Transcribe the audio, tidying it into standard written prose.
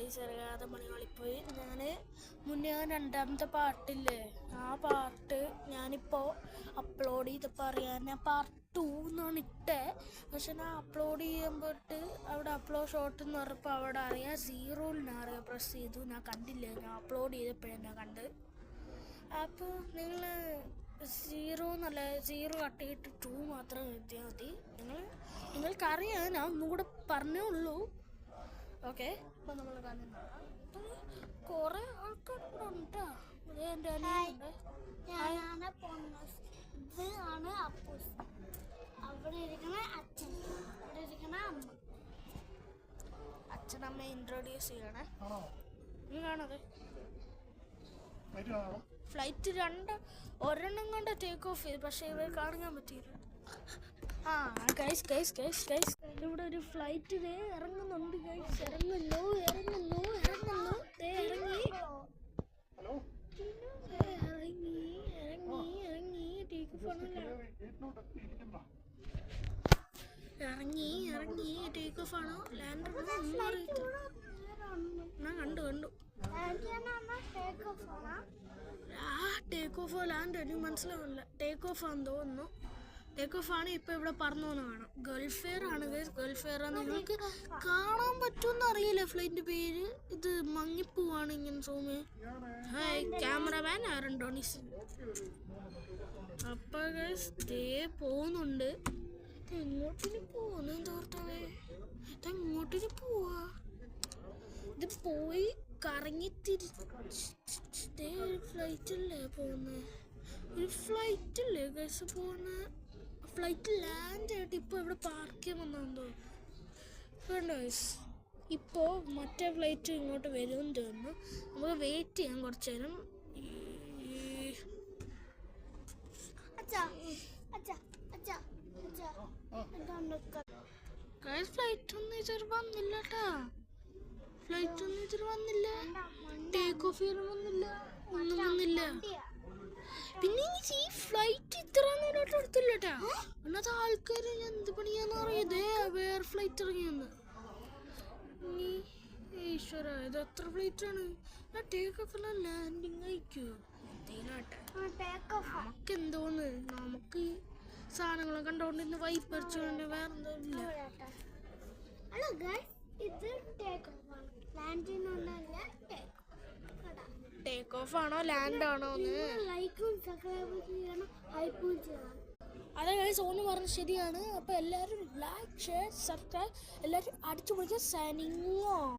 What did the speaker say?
Guys അറിയാതെ മണികളിപ്പോയി. മുന്നേ രണ്ടാമത്തെ പാട്ടില്ലേ, ആ പാട്ട് ഞാനിപ്പോൾ അപ്ലോഡ് ചെയ്തപ്പോൾ അറിയാൻ ഞാൻ പാർട്ട് 2 എന്നാണ് ഇട്ടേ. പക്ഷെ ഞാൻ അപ്ലോഡ് ചെയ്യുമ്പോട്ട് അവിടെ അപ്ലോഡ് ഷോട്ട് എന്ന് പറഞ്ഞപ്പോൾ അവിടെ അറിയാം 0 അറിയാം പ്രസ് ചെയ്തു. ഞാൻ കണ്ടില്ല, ഞാൻ അപ്ലോഡ് ചെയ്തപ്പോഴേ ഞാൻ കണ്ട്. അപ്പോൾ നിങ്ങൾ 0 എന്നല്ല, 0 കട്ട് ചെയ്തിട്ട് 2 മാത്രം എഴുതിയാൽ മതി. നിങ്ങൾക്കറിയാം, ഞാൻ ഒന്നുകൂടെ പറഞ്ഞേ ഉള്ളൂ. ഓക്കെ, അപ്പോൾ നമ്മൾ കാണുന്നുണ്ട് കുറേ ആൾക്കാർ കൂടെ ഉണ്ട്. എൻ്റെ അനിയനുണ്ട്. ഇതാണ് അപ്പൂസ്, അവിടെ ഇരിക്കുന്ന അച്ഛൻ, അവിടെ ഇരിക്കുന്ന അമ്മ. അച്ഛനമ്മ ഇൻട്രൊഡ്യൂസ് ചെയ്യണേ. നീ കാണാതെ ഫ്ലൈറ്റ് ഒരെണ്ണം കൊണ്ട് ടേക്ക് ഓഫ് ചെയ്തു, പക്ഷേ ഇവർ കാണാൻ പറ്റിയില്ല. ഗൈസ് ഇവിടെ ഒരു ഫ്ലൈറ്റ് ഇറങ്ങുന്നുണ്ട്. ഗൈസ് ഇറങ്ങുന്നു ഇറങ്ങി ടേക്ക് ഓഫ് ആണോ ലാൻഡർ ഞാൻ കണ്ടു ടേക്ക് ഓഫ് ലാൻഡ് എനിക്ക് മനസ്സിലാവില്ല. ടേക്ക് ഓഫ് ആണെന്ന് തോന്നുന്നു. ടേക്ക് ഓഫ് ആണ്. ഇപ്പൊ ഇവിടെ പറഞ്ഞു കാണാം. ഗൾഫ് എയർ ആണ് ഗൈസ്, ഗൾഫ് എയർ ആണ്. നിങ്ങൾക്ക് കാണാൻ പറ്റുമെന്ന് അറിയില്ല ഫ്ലൈറ്റിന്റെ പേര്. ഇത് മങ്ങിപ്പോവാണ് ഇങ്ങനെ സൂമ്. Hi cameraman ആരണ്ടോണിസ്. അപ്പൊ ഗൈസ് ദേ പോകുന്നുണ്ട്. എങ്ങോട്ടിന് പോവാ? എങ്ങോട്ടിന് പോവാ? ഇത് പോയി കറങ്ങി തിരിച്ച് ഫ്ലൈറ്റല്ലേ പോകുന്നത്? ഒരു ഫ്ലൈറ്റല്ലേ ഗൈസ് പോകുന്നത്? ഫ്ലൈറ്റ് ലാൻഡ് ആയിട്ട് ഇപ്പോൾ ഇവിടെ പാർക്ക് ചെയ്യാൻ വന്നോ ഗൈസ്. ഇപ്പോൾ മറ്റേ ഫ്ലൈറ്റ് ഇങ്ങോട്ട് വരുമെന്ന് തോന്നുന്നു. നമുക്ക് വെയിറ്റ് ചെയ്യാം കുറച്ച് നേരം. ഫ്ലൈറ്റ് ഒന്നും ഇതുവരെ വന്നില്ല കേട്ടാ. ഫ്ലൈറ്റ് ഒന്നും ഇതുവരെ വന്നില്ല. ടേക്ക് ഓഫ് ചെയ്യാൻ വന്നില്ല, ഒന്നും വന്നില്ല. പിന്നെ ഈ ഫ്ലൈറ്റ് ഇത്ര നേരമായിട്ട് എടുത്തില്ല കേട്ടാ. അന്നത്തെ ആൾക്കാർ എന്ത് പണിയാന്ന് അറിയാതെ വേറെ ഫ്ലൈറ്റ് ഇറങ്ങിയെന്ന്. ഈശ്വര, ഇത് എത്ര ഫ്ലൈറ്റ് ആണ്? ടേക്ക് ഓഫ് അല്ല ലാൻഡിങ് അയക്കോ? നമുക്ക് എന്തോന്ന്, നമുക്ക് സാധനങ്ങളെ കണ്ടോണ്ടിന്ന് വൈപ്പ് അടിച്ചോണ്ട് വേറെ എന്തോ ഇല്ല. ടേക്ക് ഓഫ് ആണോ ലാൻഡ് ആണോ അതെ ഗൈസ്, ഓന് പറഞ്ഞത് ശരിയാണ്. അപ്പൊ എല്ലാവരും ലൈക്ക് ഷെയർ സബ്സ്ക്രൈബ് എല്ലാവരും അടിച്ചു പൊളിക്കുക. Signing of.